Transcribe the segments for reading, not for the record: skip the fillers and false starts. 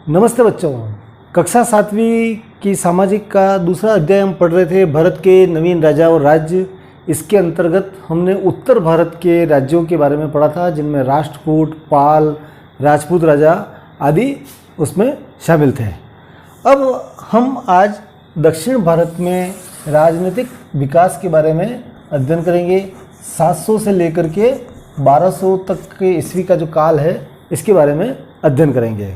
नमस्ते बच्चों। कक्षा 7वीं की सामाजिक का दूसरा अध्याय हम पढ़ रहे थे, भारत के नवीन राजा और राज्य। इसके अंतर्गत हमने उत्तर भारत के राज्यों के बारे में पढ़ा था, जिनमें राष्ट्रकूट, पाल, राजपूत राजा आदि उसमें शामिल थे। अब हम आज दक्षिण भारत में राजनीतिक विकास के बारे में अध्ययन करेंगे। 700 से लेकर के 1200 तक के ईस्वी का जो काल है, इसके बारे में अध्ययन करेंगे।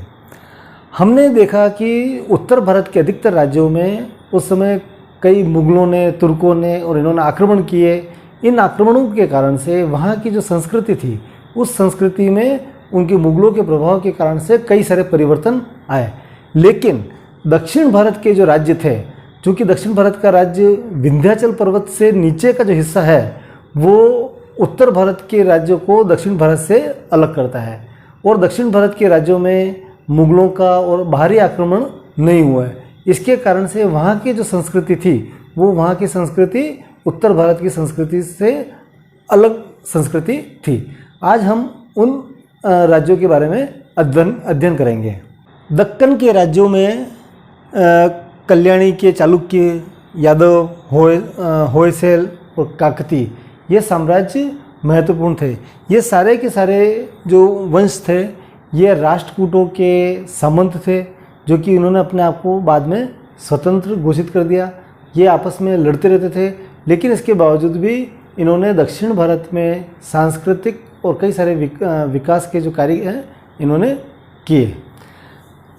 हमने देखा कि उत्तर भारत के अधिकतर राज्यों में उस समय कई मुगलों ने, तुर्कों ने और इन्होंने आक्रमण किए। इन आक्रमणों के कारण से वहाँ की जो संस्कृति थी, उस संस्कृति में उनके मुगलों के प्रभाव के कारण से कई सारे परिवर्तन आए। लेकिन दक्षिण भारत के जो राज्य थे, चूँकि दक्षिण भारत का राज्य विंध्याचल पर्वत से नीचे का जो हिस्सा है, वो उत्तर भारत के राज्यों को दक्षिण भारत से अलग करता है। और दक्षिण भारत के राज्यों में मुगलों का और बाहरी आक्रमण नहीं हुआ है। इसके कारण से वहाँ की जो संस्कृति थी, वो वहाँ की संस्कृति उत्तर भारत की संस्कृति से अलग संस्कृति थी। आज हम उन राज्यों के बारे में अध्ययन करेंगे। दक्कन के राज्यों में कल्याणी के चालुक्य, यादव, होयसल और काकती, ये साम्राज्य महत्वपूर्ण थे। ये सारे के सारे जो वंश थे, ये राष्ट्रकूटों के सामंत थे, जो कि उन्होंने अपने आप को बाद में स्वतंत्र घोषित कर दिया। ये आपस में लड़ते रहते थे, लेकिन इसके बावजूद भी इन्होंने दक्षिण भारत में सांस्कृतिक और कई सारे विकास के जो कार्य हैं, इन्होंने किए।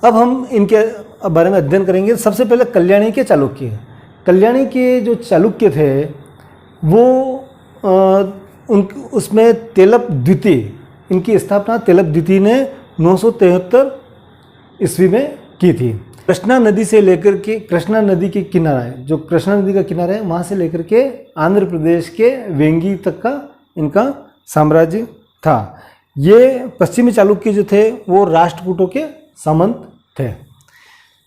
अब हम इनके बारे में अध्ययन करेंगे। सबसे पहले कल्याणी के चालुक्य। कल्याणी के जो चालुक्य थे, वो उसमें तेलप द्वितीय, इनकी स्थापना तेलप द्वितीय ने 973 ईस्वी में की थी। कृष्णा नदी से लेकर के, कृष्णा नदी के किनारा है, जो कृष्णा नदी का किनारा है, वहाँ से लेकर के आंध्र प्रदेश के वेंगी तक का इनका साम्राज्य था। ये पश्चिमी चालुक्य जो थे, वो राष्ट्रकूटों के सामंत थे।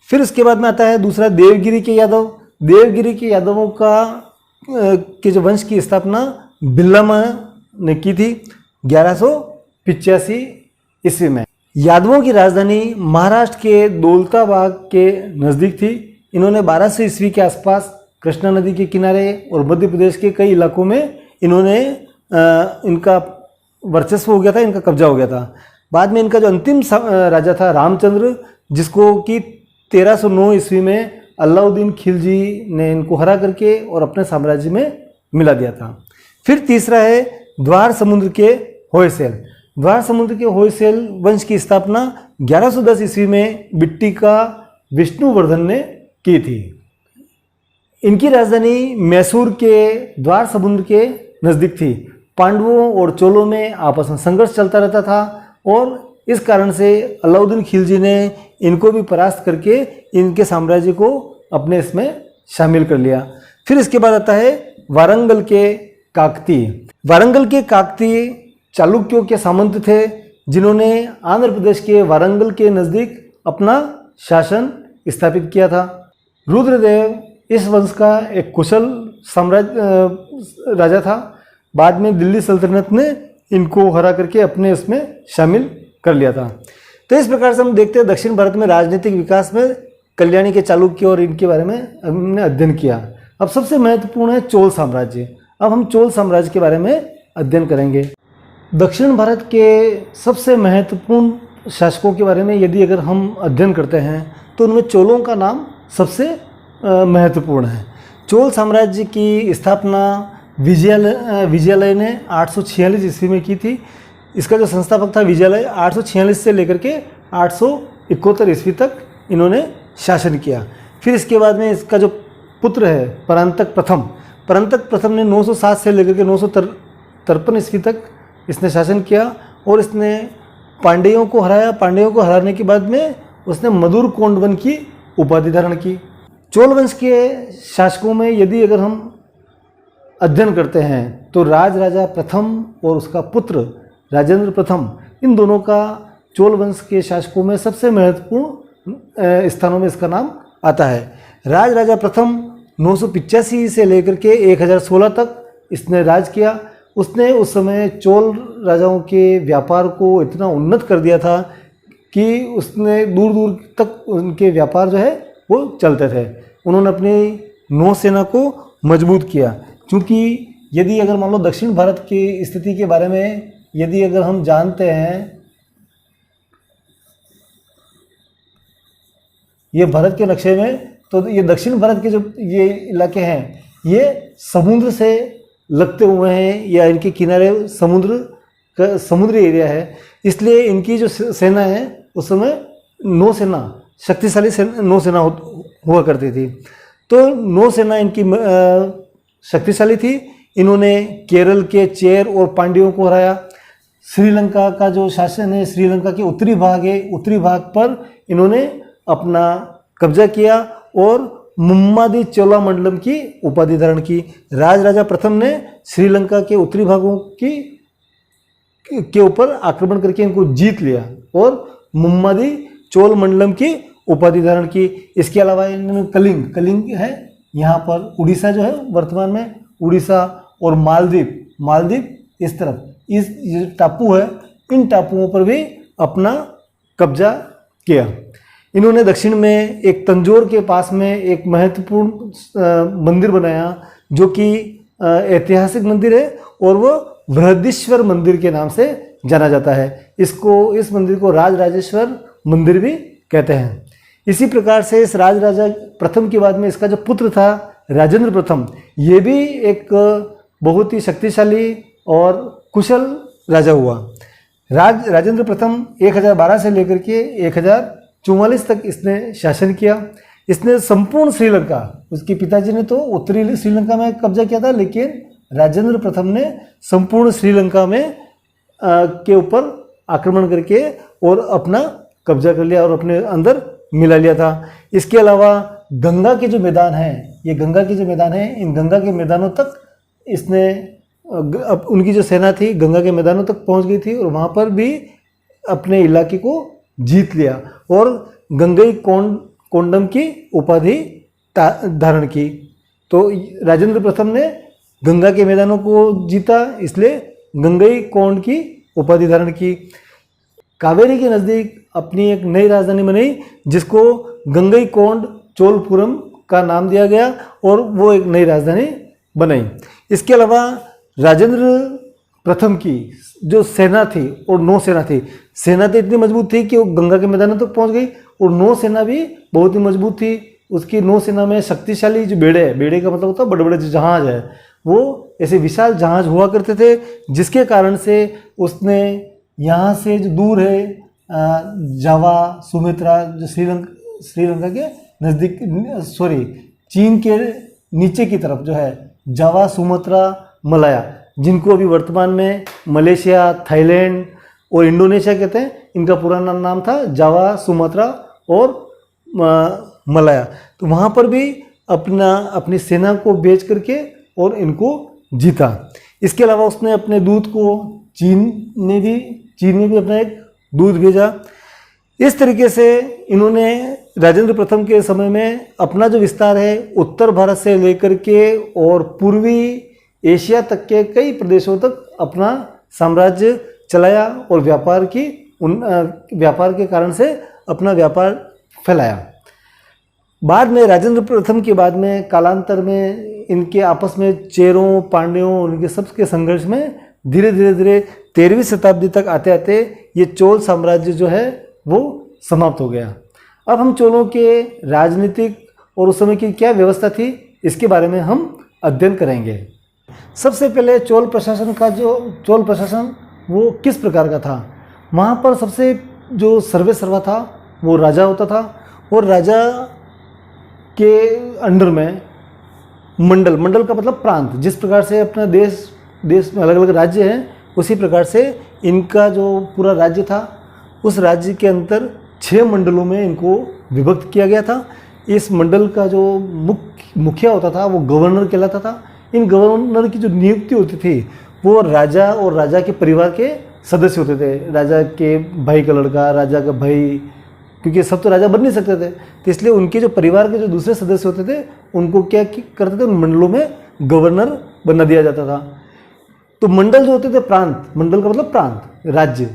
फिर उसके बाद में आता है दूसरा देवगिरी के यादव। देवगिरी के यादवों के जो वंश की स्थापना बिल्लामा ने की थी 1185 ईस्वी में। यादवों की राजधानी महाराष्ट्र के दौलताबाग के नज़दीक थी। इन्होंने 1200 ईस्वी के आसपास कृष्णा नदी के किनारे और मध्य प्रदेश के कई इलाकों में इन्होंने इनका वर्चस्व हो गया था, इनका कब्जा हो गया था। बाद में इनका जो अंतिम राजा था रामचंद्र, जिसको कि 1309 ईस्वी में अलाउद्दीन खिलजी ने इनको हरा करके और अपने साम्राज्य में मिला दिया था। फिर तीसरा है द्वार समुद्र के होयसल। द्वार समुद्र के होयसल वंश की स्थापना 1110 ईस्वी में बिट्टी का विष्णुवर्धन ने की थी। इनकी राजधानी मैसूर के द्वार समुद्र के नज़दीक थी। पांडवों और चोलों में आपस में संघर्ष चलता रहता था, और इस कारण से अलाउद्दीन खिलजी ने इनको भी परास्त करके इनके साम्राज्य को अपने इसमें शामिल कर लिया। फिर इसके बाद आता है वारंगल के काकती। वारंगल के काकती चालुक्यों के सामंत थे, जिन्होंने आंध्र प्रदेश के वारंगल के नज़दीक अपना शासन स्थापित किया था। रुद्रदेव इस वंश का एक कुशल राजा था। बाद में दिल्ली सल्तनत ने इनको हरा करके अपने उसमें शामिल कर लिया था। तो इस प्रकार से हम देखते हैं दक्षिण भारत में राजनीतिक विकास में कल्याणी के चालुक्य और इनके बारे में हमने अध्ययन किया। अब सबसे महत्वपूर्ण है चोल साम्राज्य। अब हम चोल साम्राज्य के बारे में अध्ययन करेंगे। दक्षिण भारत के सबसे महत्वपूर्ण शासकों के बारे में यदि अगर हम अध्ययन करते हैं, तो उनमें चोलों का नाम सबसे महत्वपूर्ण है। चोल साम्राज्य की स्थापना विजयालय ने 846 ईस्वी में की थी। इसका जो संस्थापक था विजयालय, 846 से लेकर के 871 ईस्वी तक इन्होंने शासन किया। फिर इसके बाद में इसका जो पुत्र है परांतक प्रथम ने 907 से लेकर के 953 ईस्वी तक इसने शासन किया, और इसने पांड्यों को हराया। पांड्यों को हराने के बाद में उसने मधुर कोंडवन की उपाधि धारण की। चोल वंश के शासकों में यदि अगर हम अध्ययन करते हैं, तो राजा प्रथम और उसका पुत्र राजेंद्र प्रथम, इन दोनों का चोल वंश के शासकों में सबसे महत्वपूर्ण स्थानों में इसका नाम आता है। राजा प्रथम 985 से लेकर के 1016 तक इसने राज किया। उसने उस समय चोल राजाओं के व्यापार को इतना उन्नत कर दिया था कि उसने दूर दूर तक उनके व्यापार जो है वो चलते थे। उन्होंने अपनी नौसेना को मजबूत किया, क्योंकि यदि अगर मान लो दक्षिण भारत की स्थिति के बारे में यदि अगर हम जानते हैं, ये भारत के नक्शे में, तो ये दक्षिण भारत के जो ये इलाके हैं ये समुद्र से लगते हुए हैं या इनके किनारे समुद्री एरिया है, इसलिए इनकी जो सेना है उस समय नौसेना, शक्तिशाली नौसेना हुआ करती थी। तो नौसेना इनकी शक्तिशाली थी। इन्होंने केरल के चेर और पांड्यों को हराया। श्रीलंका का जो शासन है, श्रीलंका के उत्तरी भाग पर इन्होंने अपना कब्जा किया और मुम्मादी चोलामंडलम की उपाधि धारण की। राजराजा प्रथम ने श्रीलंका के उत्तरी भागों के ऊपर आक्रमण करके इनको जीत लिया और मुम्मादी चोलमंडलम की उपाधि धारण की। इसके अलावा इन्होंने कलिंग है यहाँ पर, उड़ीसा जो है वर्तमान में उड़ीसा, और मालदीव इस तरफ, इस जो टापू है इन टापुओं पर भी अपना कब्जा किया। इन्होंने दक्षिण में एक तंजौर के पास में एक महत्वपूर्ण मंदिर बनाया जो कि ऐतिहासिक मंदिर है और वो बृहदीश्वर मंदिर के नाम से जाना जाता है। इस मंदिर को राजराजेश्वर मंदिर भी कहते हैं। इसी प्रकार से इस राजराजा प्रथम के बाद में इसका जो पुत्र था राजेंद्र प्रथम, ये भी एक बहुत ही शक्तिशाली और कुशल राजा हुआ। राजेंद्र प्रथम 1012 से लेकर के 1044 तक इसने शासन किया। इसने संपूर्ण श्रीलंका, उसके पिताजी ने तो उत्तरी श्रीलंका में कब्जा किया था, लेकिन राजेंद्र प्रथम ने संपूर्ण श्रीलंका में के ऊपर आक्रमण करके और अपना कब्जा कर लिया और अपने अंदर मिला लिया था। इसके अलावा गंगा के जो मैदान हैं, ये गंगा के जो मैदान हैं, इन गंगा के मैदानों तक इसने उनकी जो सेना थी गंगा के मैदानों तक पहुंच गई थी और वहाँ पर भी अपने इलाके को जीत लिया और गंगई कोंडम की उपाधि धारण की। तो राजेंद्र प्रथम ने गंगा के मैदानों को जीता, इसलिए गंगई कोंड की उपाधि धारण की। कावेरी के नज़दीक अपनी एक नई राजधानी बनाई जिसको गंगई कोंड चोलपुरम का नाम दिया गया और वो एक नई राजधानी बनाई। इसके अलावा राजेंद्र प्रथम की जो सेना थी और नौसेना थी, सेना तो इतनी मजबूत थी कि वो गंगा के मैदानों तक पहुंच गई और नौसेना भी बहुत ही मजबूत थी। उसकी नौसेना में शक्तिशाली जो बेड़े का मतलब होता है बड़े बड़े जो जहाज है, वो ऐसे विशाल जहाज हुआ करते थे, जिसके कारण से उसने यहाँ से जो दूर है जावा, सुमेत्रा, जो श्रीलंका के नज़दीक, चीन के नीचे की तरफ जो है जावा, सुमात्रा, मलाया, जिनको अभी वर्तमान में मलेशिया, थाईलैंड और इंडोनेशिया कहते हैं, इनका पुराना नाम था जावा, सुमात्रा और मलाया। तो वहाँ पर भी अपनी सेना को भेज करके और इनको जीता। इसके अलावा उसने अपने दूत को चीन ने भी अपना एक दूत भेजा। इस तरीके से इन्होंने राजेंद्र प्रथम के समय में अपना जो विस्तार है उत्तर भारत से लेकर के और पूर्वी एशिया तक के कई प्रदेशों तक अपना साम्राज्य चलाया और व्यापार के कारण से अपना व्यापार फैलाया। बाद में राजेंद्र प्रथम के बाद में कालांतर में इनके आपस में चेरों, पांड्यों, उनके सबके संघर्ष में धीरे धीरे 13वीं शताब्दी तक आते आते ये चोल साम्राज्य जो है वो समाप्त हो गया। अब हम चोलों के राजनीतिक और उस समय की क्या व्यवस्था थी इसके बारे में हम अध्ययन करेंगे। सबसे पहले चोल प्रशासन वो किस प्रकार का था। वहाँ पर सबसे जो सर्वा था वो राजा होता था और राजा के अंडर में मंडल का मतलब प्रांत, जिस प्रकार से अपना देश में अलग अलग राज्य हैं उसी प्रकार से इनका जो पूरा राज्य था उस राज्य के अंदर 6 मंडलों में इनको विभक्त किया गया था। इस मंडल का जो मुखिया होता था वो गवर्नर कहलाता था। इन गवर्नर की जो नियुक्ति होती थी वो राजा और राजा के परिवार के सदस्य होते थे। राजा के भाई का लड़का, राजा का भाई, क्योंकि सब तो राजा बन नहीं सकते थे, तो इसलिए उनके जो परिवार के जो दूसरे सदस्य होते थे उनको क्या करते थे, उन मंडलों में गवर्नर बना दिया जाता था। तो मंडल जो होते थे प्रांत, मंडल का मतलब प्रांत, राज्य,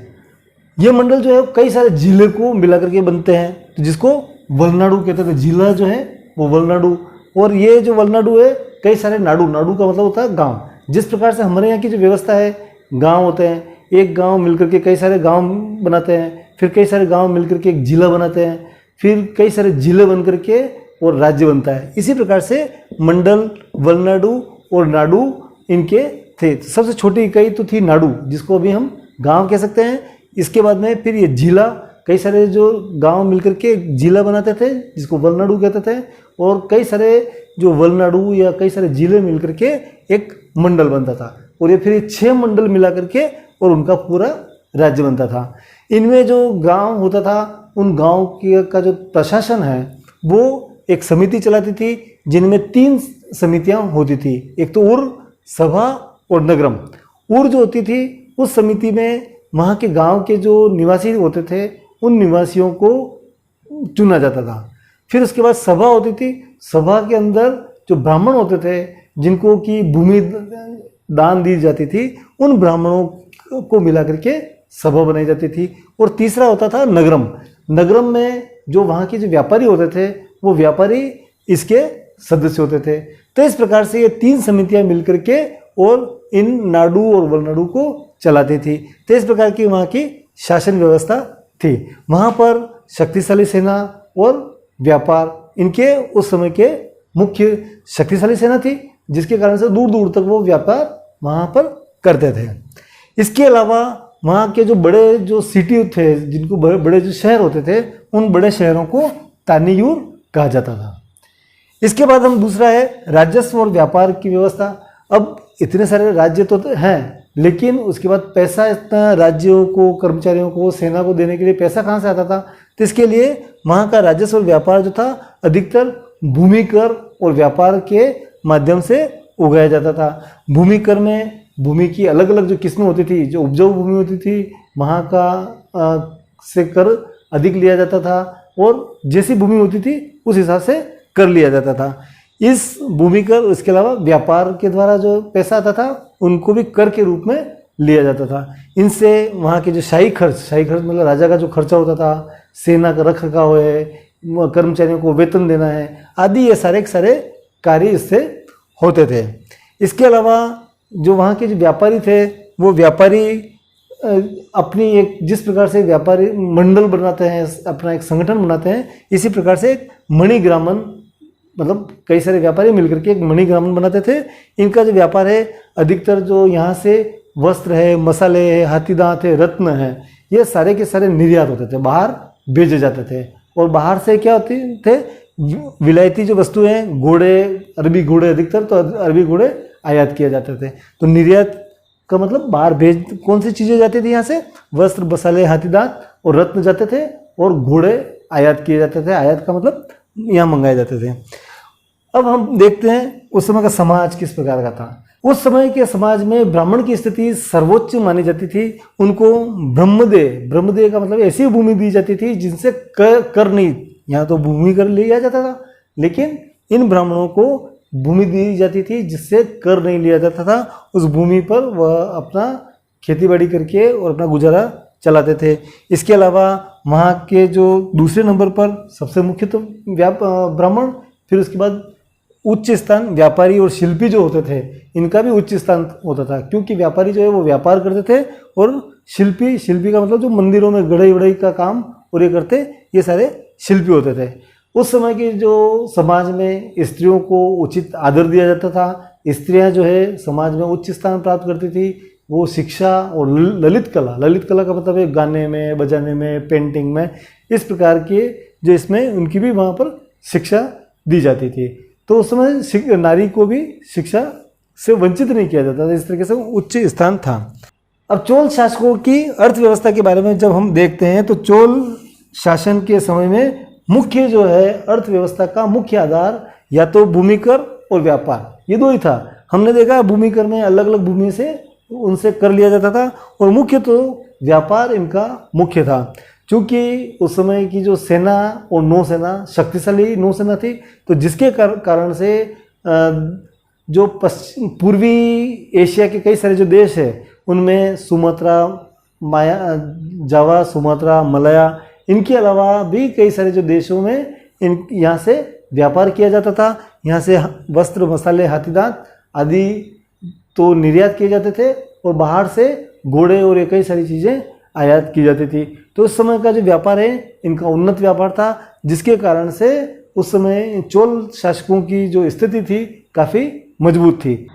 ये मंडल जो है कई सारे जिले को मिला करके बनते हैं, तो जिसको वलनाडु कहते थे। जिला जो है वो वलनाडु, और ये जो वलनाडु है कई सारे नाडु, नाडु का मतलब होता है गांव। जिस प्रकार से हमारे यहाँ की जो व्यवस्था है, गांव होते हैं, एक गांव मिलकर के कई सारे गांव बनाते हैं, फिर कई सारे गांव मिलकर के एक जिला बनाते हैं, फिर कई सारे जिले बन करके और राज्य बनता है। इसी प्रकार से मंडल, वलनाडु और नाडु इनके थे। सबसे छोटी इकाई तो थी नाडु, जिसको अभी हम गांव कह सकते हैं। इसके बाद में फिर ये जिला, कई सारे जो गांव मिलकर के एक जिला बनाते थे जिसको वलनाडु कहते थे, और कई सारे जो वलनाडु या कई सारे जिले मिलकर के एक मंडल बनता था, और ये फिर ये 6 मंडल मिला करके और उनका पूरा राज्य बनता था। इनमें जो गांव होता था, उन गांव का जो प्रशासन है वो एक समिति चलाती थी, जिनमें 3 समितियां होती थी। एक तो उर, सभा और नगरम। उर जो होती थी, उस समिति में वहाँ के गांव के जो निवासी होते थे उन निवासियों को चुना जाता था। फिर उसके बाद सभा होती थी। सभा के अंदर जो ब्राह्मण होते थे, जिनको की भूमि दान दी जाती थी, उन ब्राह्मणों को मिला करके सभा बनाई जाती थी। और तीसरा होता था नगरम। नगरम में जो वहाँ के जो व्यापारी होते थे, वो व्यापारी इसके सदस्य होते थे। तो इस प्रकार से ये 3 समितियां मिलकर के और इन नाडु और वलनाडु को चलाती थी। तो इस प्रकार की वहाँ की शासन व्यवस्था थी। वहाँ पर शक्तिशाली सेना और व्यापार, इनके उस समय के मुख्य शक्तिशाली सेना थी, जिसके कारण से दूर दूर तक वो व्यापार वहाँ पर करते थे। इसके अलावा वहाँ के जो बड़े जो सिटी थे, जिनको बड़े बड़े जो शहर होते थे, उन बड़े शहरों को तानियूर कहा जाता था। इसके बाद हम दूसरा है राजस्व और व्यापार की व्यवस्था। अब इतने सारे राज्य तो हैं, लेकिन उसके बाद पैसा इतना राज्यों को, कर्मचारियों को, सेना को देने के लिए पैसा कहाँ से आता था? तो इसके लिए वहाँ का राजस्व और व्यापार जो था अधिकतर भूमि कर और व्यापार के माध्यम से उगाया जाता था। भूमि कर में भूमि की अलग अलग जो किस्में होती थी, जो उपजाऊ भूमि होती थी वहाँ का से कर अधिक लिया जाता था, और जैसी भूमि होती थी उस हिसाब से कर लिया जाता था। इस भूमि कर, इसके अलावा व्यापार के द्वारा जो पैसा आता था उनको भी कर के रूप में लिया जाता था। इनसे वहाँ के जो शाही खर्च मतलब राजा का जो खर्चा होता था, सेना का रख रखाव है, कर्मचारियों को वेतन देना है आदि, ये सारे कार्य इससे होते थे। इसके अलावा जो वहाँ के जो व्यापारी थे, वो व्यापारी अपनी एक, जिस प्रकार से व्यापारी मंडल बनाते हैं, अपना एक संगठन बनाते हैं, इसी प्रकार से एक मणिग्रामन, मतलब कई सारे व्यापारी मिलकर के एक मणिग्रामन बनाते थे। इनका जो व्यापार है अधिकतर जो यहाँ से वस्त्र है, मसाले है, हाथी दांत है, रत्न है, ये सारे के सारे निर्यात होते थे, बाहर भेजे जाते थे। और बाहर से क्या होते थे? विलायती जो वस्तु हैं, घोड़े, अरबी घोड़े, अधिकतर तो अरबी घोड़े आयात किए जाते थे। तो निर्यात का मतलब बाहर भेज, कौन सी चीज़ें जाती थी यहाँ से? वस्त्र, मसाले, हाथी दांत और रत्न जाते थे, और घोड़े आयात किए जाते थे। आयात का मतलब यहाँ मंगाए जाते थे। अब हम देखते हैं उस समय का समाज किस प्रकार का था। उस समय के समाज में ब्राह्मण की स्थिति सर्वोच्च मानी जाती थी। उनको ब्रह्मदेय का मतलब ऐसी भूमि दी जाती थी जिनसे कर नहीं, यहाँ तो भूमि कर लिया जाता था, लेकिन इन ब्राह्मणों को भूमि दी जाती थी जिससे कर नहीं लिया जाता था। उस भूमि पर वह अपना खेतीबाड़ी करके और अपना गुजारा चलाते थे। इसके अलावा वहाँ के जो दूसरे नंबर पर सबसे मुख्य तो ब्राह्मण, फिर उसके बाद उच्च स्थान व्यापारी और शिल्पी जो होते थे, इनका भी उच्च स्थान होता था, क्योंकि व्यापारी जो है वो व्यापार करते थे, और शिल्पी का मतलब जो मंदिरों में गढ़ई वढ़ई का काम और ये करते, ये सारे शिल्पी होते थे। उस समय के जो समाज में स्त्रियों को उचित आदर दिया जाता था। स्त्रियां जो है समाज में उच्च स्थान प्राप्त करती थी। वो शिक्षा और ललित कला का मतलब है गाने में, बजाने में, पेंटिंग में, इस प्रकार के जो इसमें उनकी भी वहाँ पर शिक्षा दी जाती थी। तो उस समय नारी को भी शिक्षा से वंचित नहीं किया जाता था। इस तरीके से उच्च स्थान था। अब चोल शासकों की अर्थव्यवस्था के बारे में जब हम देखते हैं, तो चोल शासन के समय में मुख्य जो है अर्थव्यवस्था का मुख्य आधार या तो भूमि कर और व्यापार, ये दो ही था। हमने देखा भूमि कर में अलग अलग भूमि से उनसे कर लिया जाता था, और मुख्य तो व्यापार इनका मुख्य था। क्योंकि उस समय की जो सेना और नौसेना शक्तिशाली नौसेना थी, तो जिसके कारण से जो पूर्वी एशिया के कई सारे जो देश है, उनमें सुमात्रा, माया, जावा, सुमात्रा, मलया, इनके अलावा भी कई सारे जो देशों में यहाँ से व्यापार किया जाता था। यहाँ से वस्त्र, मसाले, हाथीदांत आदि तो निर्यात किए जाते थे और बाहर से घोड़े और ये कई सारी चीज़ें आयात की जाती थी। तो उस समय का जो व्यापार है इनका उन्नत व्यापार था, जिसके कारण से उस समय चोल शासकों की जो स्थिति थी काफ़ी मजबूत थी।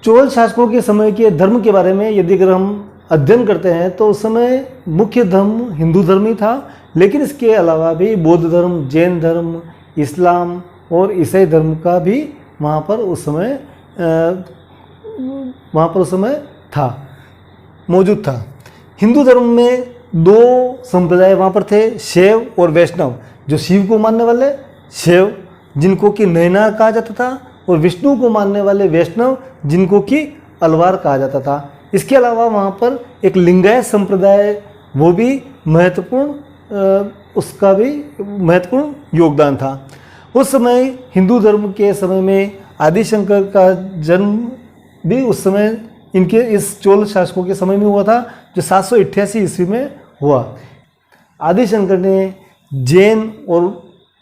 चोल शासकों के समय के धर्म के बारे में यदि अगर हम अध्ययन करते हैं तो उस समय मुख्य धर्म हिंदू धर्म ही था, लेकिन इसके अलावा भी बौद्ध धर्म, जैन धर्म, इस्लाम और ईसाई धर्म का भी वहाँ पर उस समय था, मौजूद था। हिंदू धर्म में दो संप्रदाय वहाँ पर थे, शैव और वैष्णव। जो शिव को मानने वाले शैव, जिनको कि नयनार कहा जाता था, और विष्णु को मानने वाले वैष्णव, जिनको कि अलवार कहा जाता था। इसके अलावा वहाँ पर एक लिंगायत संप्रदाय, वो भी उसका भी महत्वपूर्ण योगदान था। उस समय हिंदू धर्म के समय में आदिशंकर का जन्म भी उस समय इनके इस चोल शासकों के समय में हुआ था, जो 788 ईस्वी में हुआ। आदिशंकर ने जैन और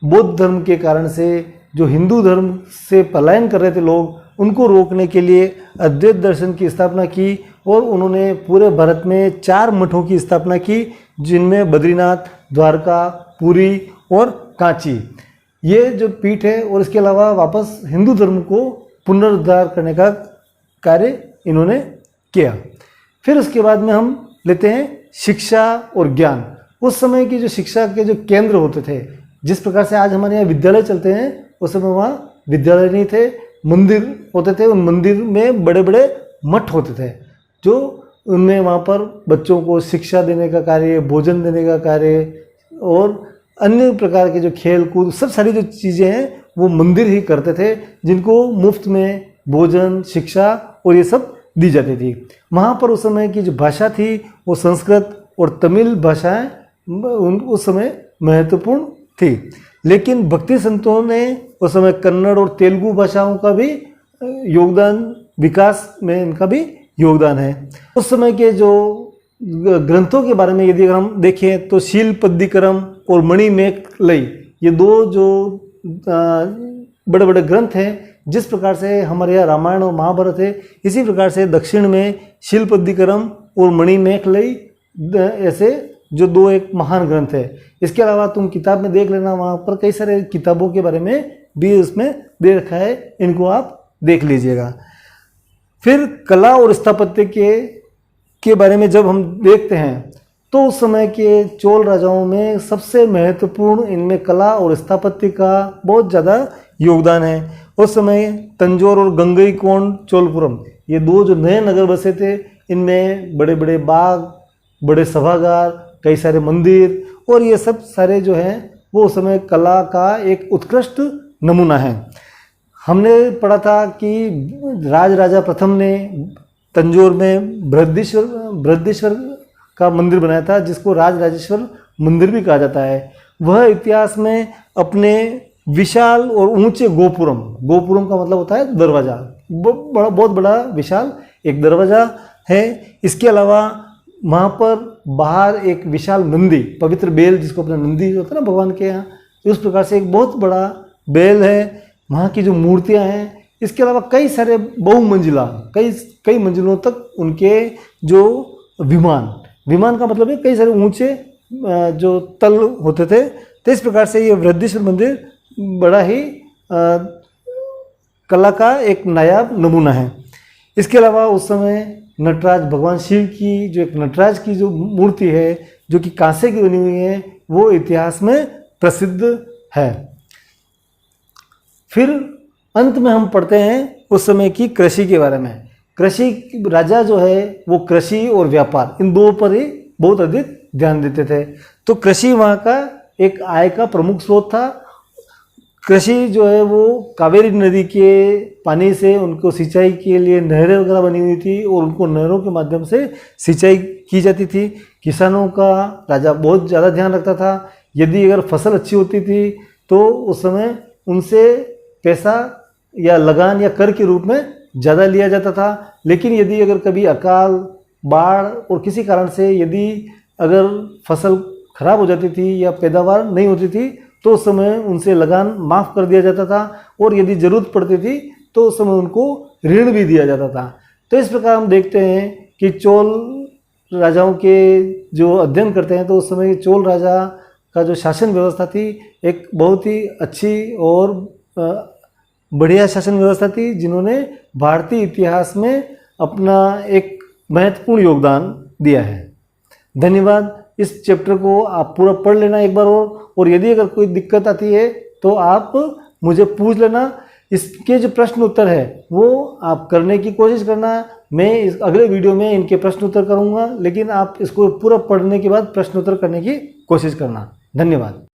बौद्ध धर्म के कारण से जो हिंदू धर्म से पलायन कर रहे थे लोग, उनको रोकने के लिए अद्वैत दर्शन की स्थापना की और उन्होंने पूरे भारत में 4 मठों की स्थापना की, जिनमें बद्रीनाथ, द्वारका, पुरी और कांची, ये जो पीठ है। और इसके अलावा वापस हिंदू धर्म को पुनरुद्धार करने का कार्य इन्होंने किया। फिर उसके बाद में हम लेते हैं शिक्षा और ज्ञान। उस समय की जो शिक्षा के जो केंद्र होते थे, जिस प्रकार से आज हमारे यहाँ विद्यालय चलते हैं, उस समय वहाँ विद्यालय नहीं थे, मंदिर होते थे। उन मंदिर में बड़े बड़े मठ होते थे, जो उनमें वहाँ पर बच्चों को शिक्षा देने का कार्य, भोजन देने का कार्य और अन्य प्रकार के जो खेल कूद, सब सारी जो चीज़ें हैं वो मंदिर ही करते थे, जिनको मुफ्त में भोजन, शिक्षा और ये सब दी जाती थी। वहाँ पर उस समय की जो भाषा थी वो संस्कृत और तमिल भाषाएं उस समय महत्वपूर्ण थी। लेकिन भक्ति संतों ने उस समय कन्नड़ और तेलुगु भाषाओं का भी योगदान, विकास में इनका भी योगदान है। उस समय के जो ग्रंथों के बारे में यदि अगर हम देखें तो शीलपद्दिकरम और मणिमेखलई, ये दो जो बड़े बड़े ग्रंथ हैं, जिस प्रकार से हमारे यहाँ रामायण और महाभारत है, इसी प्रकार से दक्षिण में शीलपद्दिकरम और मणिमेखलई ऐसे जो दो एक महान ग्रंथ है। इसके अलावा तुम किताब में देख लेना, वहाँ पर कई सारे किताबों के बारे में भी उसमें दे रखा है, इनको आप देख लीजिएगा। फिर कला और स्थापत्य के बारे में जब हम देखते हैं तो उस समय के चोल राजाओं में सबसे महत्वपूर्ण इनमें कला और स्थापत्य का बहुत ज़्यादा योगदान है। उस समय तंजौर और गंगईकोंड चोलपुरम, ये दो जो नए नगर बसे थे, इनमें बड़े बड़े बाग, बड़े सभागार, कई सारे मंदिर और ये सब सारे जो हैं वो उस समय कला का एक उत्कृष्ट नमूना है। हमने पढ़ा था कि राजा प्रथम ने तंजौर में बृहदीश्वर का मंदिर बनाया था, जिसको राजराजेश्वर मंदिर भी कहा जाता है। वह इतिहास में अपने विशाल और ऊंचे गोपुरम का मतलब होता है दरवाज़ा, बहुत बड़ा विशाल एक दरवाज़ा है। इसके अलावा वहाँ पर बाहर एक विशाल नंदी, पवित्र बेल, जिसको अपना नंदी होता है ना भगवान के यहाँ, उस प्रकार से एक बहुत बड़ा बेल है। वहाँ की जो मूर्तियाँ हैं, इसके अलावा कई सारे बहुमंजिला, कई मंजिलों तक उनके जो विमान का मतलब है कई सारे ऊंचे जो तल होते थे। तो इस प्रकार से ये बृहदीश्वर मंदिर बड़ा ही कला का एक नायाब नमूना है। इसके अलावा उस समय नटराज, भगवान शिव की जो एक नटराज की जो मूर्ति है, जो कि कांसे की बनी हुई है, वो इतिहास में प्रसिद्ध है। फिर अंत में हम पढ़ते हैं उस समय की कृषि के बारे में। कृषि राजा जो है वो कृषि और व्यापार, इन दो पर ही बहुत अधिक ध्यान देते थे। तो कृषि वहाँ का एक आय का प्रमुख स्रोत था। कृषि जो है वो कावेरी नदी के पानी से उनको सिंचाई के लिए नहरें वगैरह बनी हुई थी और उनको नहरों के माध्यम से सिंचाई की जाती थी। किसानों का राजा बहुत ज़्यादा ध्यान रखता था। यदि अगर फसल अच्छी होती थी तो उस समय उनसे पैसा या लगान या कर के रूप में ज़्यादा लिया जाता था। लेकिन यदि अगर कभी अकाल बाढ़ और किसी कारण से यदि अगर फसल खराब हो जाती थी या पैदावार नहीं होती थी तो उस समय उनसे लगान माफ़ कर दिया जाता था, और यदि ज़रूरत पड़ती थी तो उस समय उनको ऋण भी दिया जाता था। तो इस प्रकार हम देखते हैं कि चोल राजाओं के जो अध्ययन करते हैं तो उस समय चोल राजा का जो शासन व्यवस्था थी एक बहुत ही अच्छी और बढ़िया शासन व्यवस्था थी, जिन्होंने भारतीय इतिहास में अपना एक महत्वपूर्ण योगदान दिया है। धन्यवाद। इस चैप्टर को आप पूरा पढ़ लेना एक बार और यदि अगर कोई दिक्कत आती है तो आप मुझे पूछ लेना। इसके जो प्रश्न उत्तर है वो आप करने की कोशिश करना। मैं इस अगले वीडियो में इनके प्रश्न उत्तर करूंगा, लेकिन आप इसको पूरा पढ़ने के बाद प्रश्न उत्तर करने की कोशिश करना। धन्यवाद।